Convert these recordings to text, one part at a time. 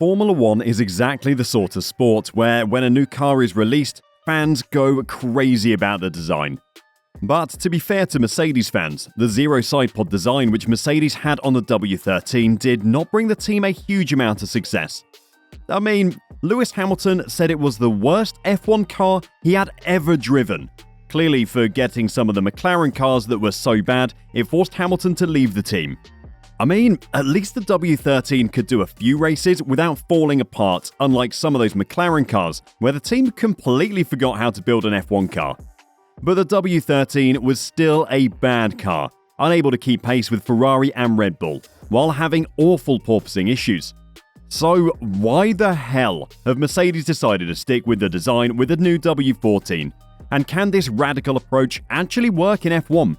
Formula One is exactly the sort of sport where when a new car is released, fans go crazy about the design. But to be fair to Mercedes fans, the zero sidepod design which Mercedes had on the W13 did not bring the team a huge amount of success. I mean, Lewis Hamilton said it was the worst F1 car he had ever driven, clearly forgetting some of the McLaren cars that were so bad it forced Hamilton to leave the team. I mean, at least the W13 could do a few races without falling apart, unlike some of those McLaren cars where the team completely forgot how to build an F1 car. But the W13 was still a bad car, unable to keep pace with Ferrari and Red Bull, while having awful porpoising issues. So why the hell have Mercedes decided to stick with the design with the new W14? And can this radical approach actually work in F1?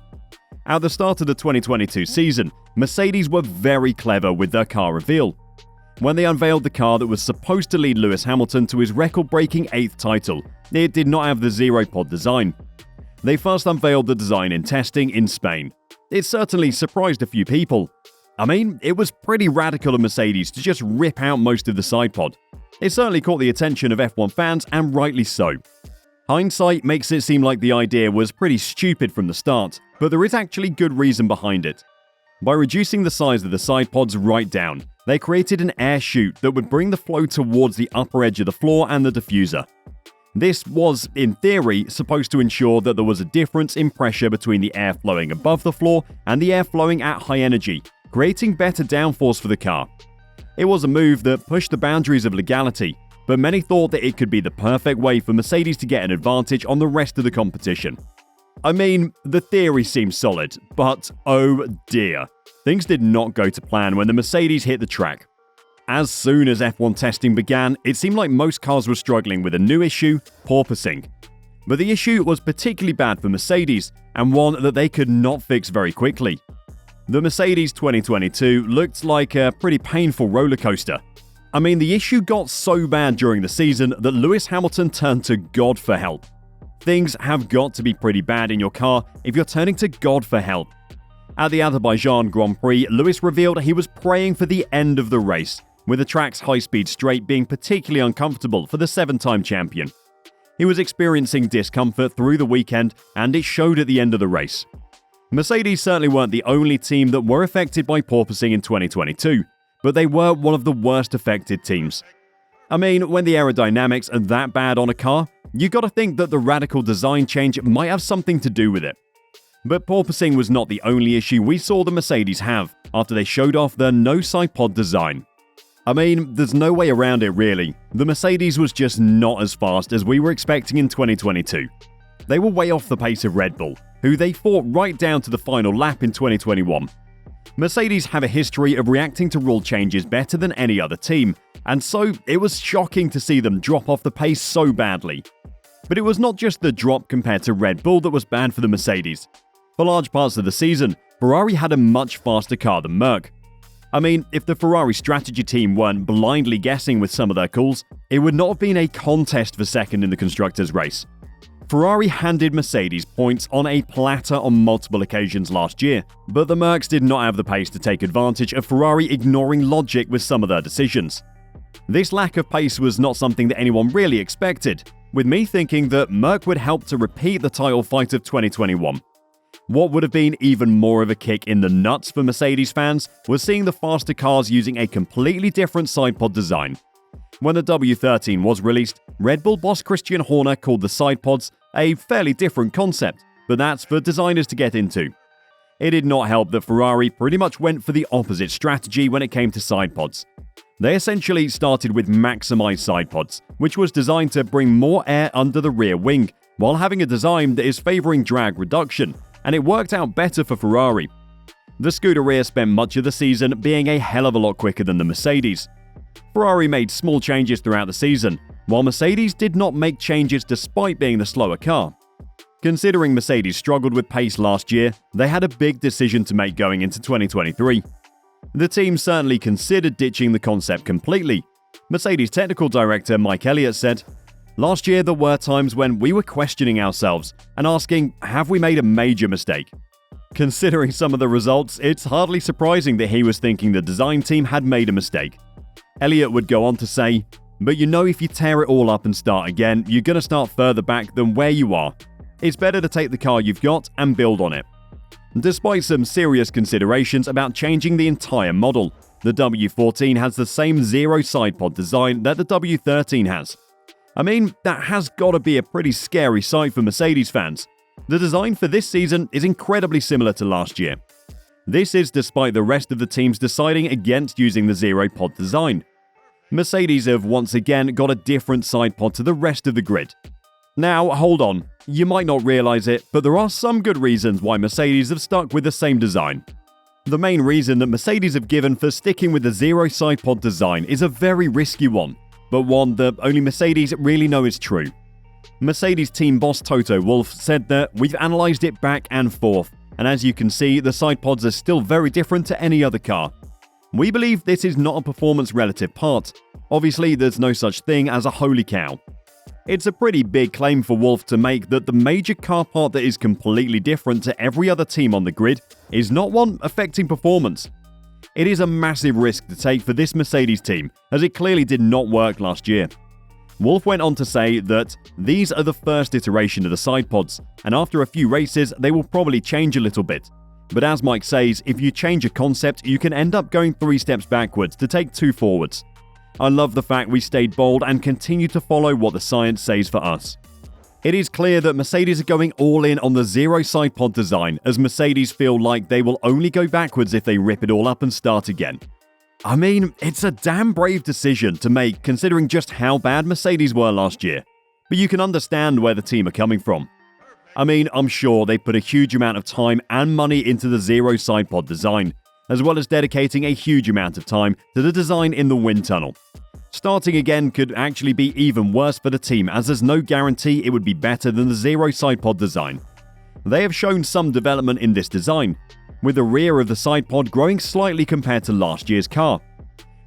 At the start of the 2022 season, Mercedes were very clever with their car reveal. When they unveiled the car that was supposed to lead Lewis Hamilton to his record-breaking 8th title, it did not have the zero-pod design. They first unveiled the design in testing in Spain. It certainly surprised a few people. I mean, it was pretty radical of Mercedes to just rip out most of the sidepod. It certainly caught the attention of F1 fans, and rightly so. Hindsight makes it seem like the idea was pretty stupid from the start, but there is actually good reason behind it. By reducing the size of the sidepods right down, they created an air chute that would bring the flow towards the upper edge of the floor and the diffuser. This was, in theory, supposed to ensure that there was a difference in pressure between the air flowing above the floor and the air flowing at high energy, creating better downforce for the car. It was a move that pushed the boundaries of legality, but many thought that it could be the perfect way for Mercedes to get an advantage on the rest of the competition. I mean, the theory seems solid, but oh dear, things did not go to plan when the Mercedes hit the track. As soon as F1 testing began, it seemed like most cars were struggling with a new issue, porpoising. But the issue was particularly bad for Mercedes, and one that they could not fix very quickly. The Mercedes 2022 looked like a pretty painful roller coaster. I mean, the issue got so bad during the season that Lewis Hamilton turned to God for help. Things have got to be pretty bad in your car if you're turning to God for help. At the Azerbaijan Grand Prix, Lewis revealed he was praying for the end of the race, with the track's high-speed straight being particularly uncomfortable for the 7-time champion. He was experiencing discomfort through the weekend, and it showed at the end of the race. Mercedes certainly weren't the only team that were affected by porpoising in 2022, but they were one of the worst affected teams. I mean, when the aerodynamics are that bad on a car, you gotta think that the radical design change might have something to do with it. But porpoising was not the only issue we saw the Mercedes have after they showed off their no sidepod design. I mean, there's no way around it really. The Mercedes was just not as fast as we were expecting in 2022. They were way off the pace of Red Bull, who they fought right down to the final lap in 2021. Mercedes have a history of reacting to rule changes better than any other team, and so it was shocking to see them drop off the pace so badly. But it was not just the drop compared to Red Bull that was bad for the Mercedes. For large parts of the season, Ferrari had a much faster car than Merc. I mean, if the Ferrari strategy team weren't blindly guessing with some of their calls, it would not have been a contest for second in the constructors' race. Ferrari handed Mercedes points on a platter on multiple occasions last year, but the Mercs did not have the pace to take advantage of Ferrari ignoring logic with some of their decisions. This lack of pace was not something that anyone really expected, with me thinking that Merc would help to repeat the title fight of 2021. What would have been even more of a kick in the nuts for Mercedes fans was seeing the faster cars using a completely different sidepod design. When the W13 was released, Red Bull boss Christian Horner called the sidepods a fairly different concept, but that's for designers to get into. It did not help that Ferrari pretty much went for the opposite strategy when it came to sidepods. They essentially started with maximized sidepods, which was designed to bring more air under the rear wing, while having a design that is favoring drag reduction, and it worked out better for Ferrari. The Scuderia spent much of the season being a hell of a lot quicker than the Mercedes. Ferrari made small changes throughout the season, while Mercedes did not make changes despite being the slower car. Considering Mercedes struggled with pace last year, they had a big decision to make going into 2023. The team certainly considered ditching the concept completely. Mercedes technical director Mike Elliott said, "Last year there were times when we were questioning ourselves and asking, have we made a major mistake? Considering some of the results, it's hardly surprising that he was thinking the design team had made a mistake. Elliott would go on to say, "But you know if you tear it all up and start again, you're going to start further back than where you are. It's better to take the car you've got and build on it." Despite some serious considerations about changing the entire model, the W14 has the same zero sidepod design that the W13 has. I mean, that has got to be a pretty scary sight for Mercedes fans. The design for this season is incredibly similar to last year. This is despite the rest of the teams deciding against using the zero pod design. Mercedes have once again got a different sidepod to the rest of the grid. Now, hold on. You might not realize it, but there are some good reasons why Mercedes have stuck with the same design. The main reason that Mercedes have given for sticking with the zero sidepod design is a very risky one, but one that only Mercedes really know is true. Mercedes team boss Toto Wolff said that "We've analysed it back and forth, and as you can see, the sidepods are still very different to any other car. We believe this is not a performance relative part. Obviously, there's no such thing as a holy cow." It's a pretty big claim for Wolff to make that the major car part that is completely different to every other team on the grid is not one affecting performance. It is a massive risk to take for this Mercedes team, as it clearly did not work last year. Wolff went on to say that "These are the first iteration of the sidepods, and after a few races they will probably change a little bit. But as Mike says, if you change a concept, you can end up going 3 steps backwards to take 2 forwards. I love the fact we stayed bold and continue to follow what the science says for us." It is clear that Mercedes are going all in on the zero sidepod design, as Mercedes feel like they will only go backwards if they rip it all up and start again. I mean, it's a damn brave decision to make considering just how bad Mercedes were last year, but you can understand where the team are coming from. I mean, I'm sure they put a huge amount of time and money into the zero sidepod design, as well as dedicating a huge amount of time to the design in the wind tunnel. Starting again could actually be even worse for the team, as there's no guarantee it would be better than the zero sidepod design. They have shown some development in this design, with the rear of the sidepod growing slightly compared to last year's car.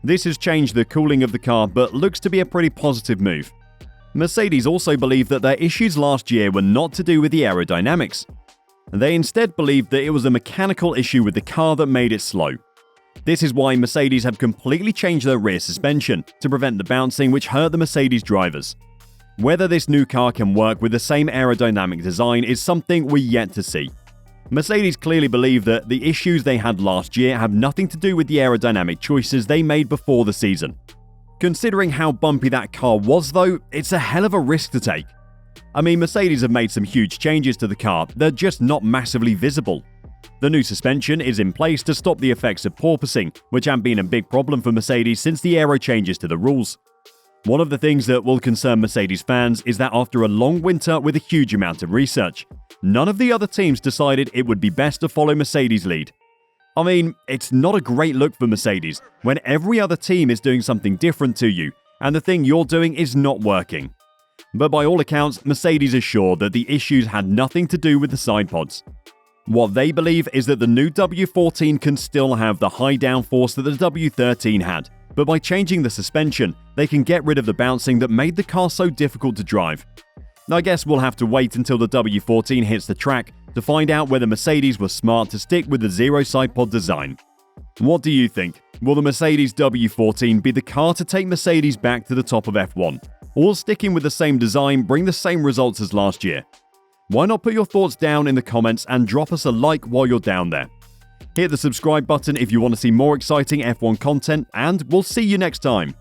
This has changed the cooling of the car, but looks to be a pretty positive move. Mercedes also believe that their issues last year were not to do with the aerodynamics. They instead believed that it was a mechanical issue with the car that made it slow. This is why Mercedes have completely changed their rear suspension to prevent the bouncing, which hurt the Mercedes drivers. Whether this new car can work with the same aerodynamic design is something we're yet to see. Mercedes clearly believe that the issues they had last year have nothing to do with the aerodynamic choices they made before the season. Considering how bumpy that car was though, it's a hell of a risk to take. I mean, Mercedes have made some huge changes to the car, they're just not massively visible. The new suspension is in place to stop the effects of porpoising, which have been a big problem for Mercedes since the aero changes to the rules. One of the things that will concern Mercedes fans is that after a long winter with a huge amount of research, none of the other teams decided it would be best to follow Mercedes' lead. I mean, it's not a great look for Mercedes when every other team is doing something different to you, and the thing you're doing is not working. But by all accounts, Mercedes is sure that the issues had nothing to do with the sidepods. What they believe is that the new W14 can still have the high downforce that the W13 had, but by changing the suspension, they can get rid of the bouncing that made the car so difficult to drive. I guess we'll have to wait until the W14 hits the track to find out whether Mercedes was smart to stick with the zero sidepod design. What do you think? Will the Mercedes W14 be the car to take Mercedes back to the top of F1? Or will sticking with the same design bring the same results as last year? Why not put your thoughts down in the comments and drop us a like while you're down there. Hit the subscribe button if you want to see more exciting F1 content, and we'll see you next time.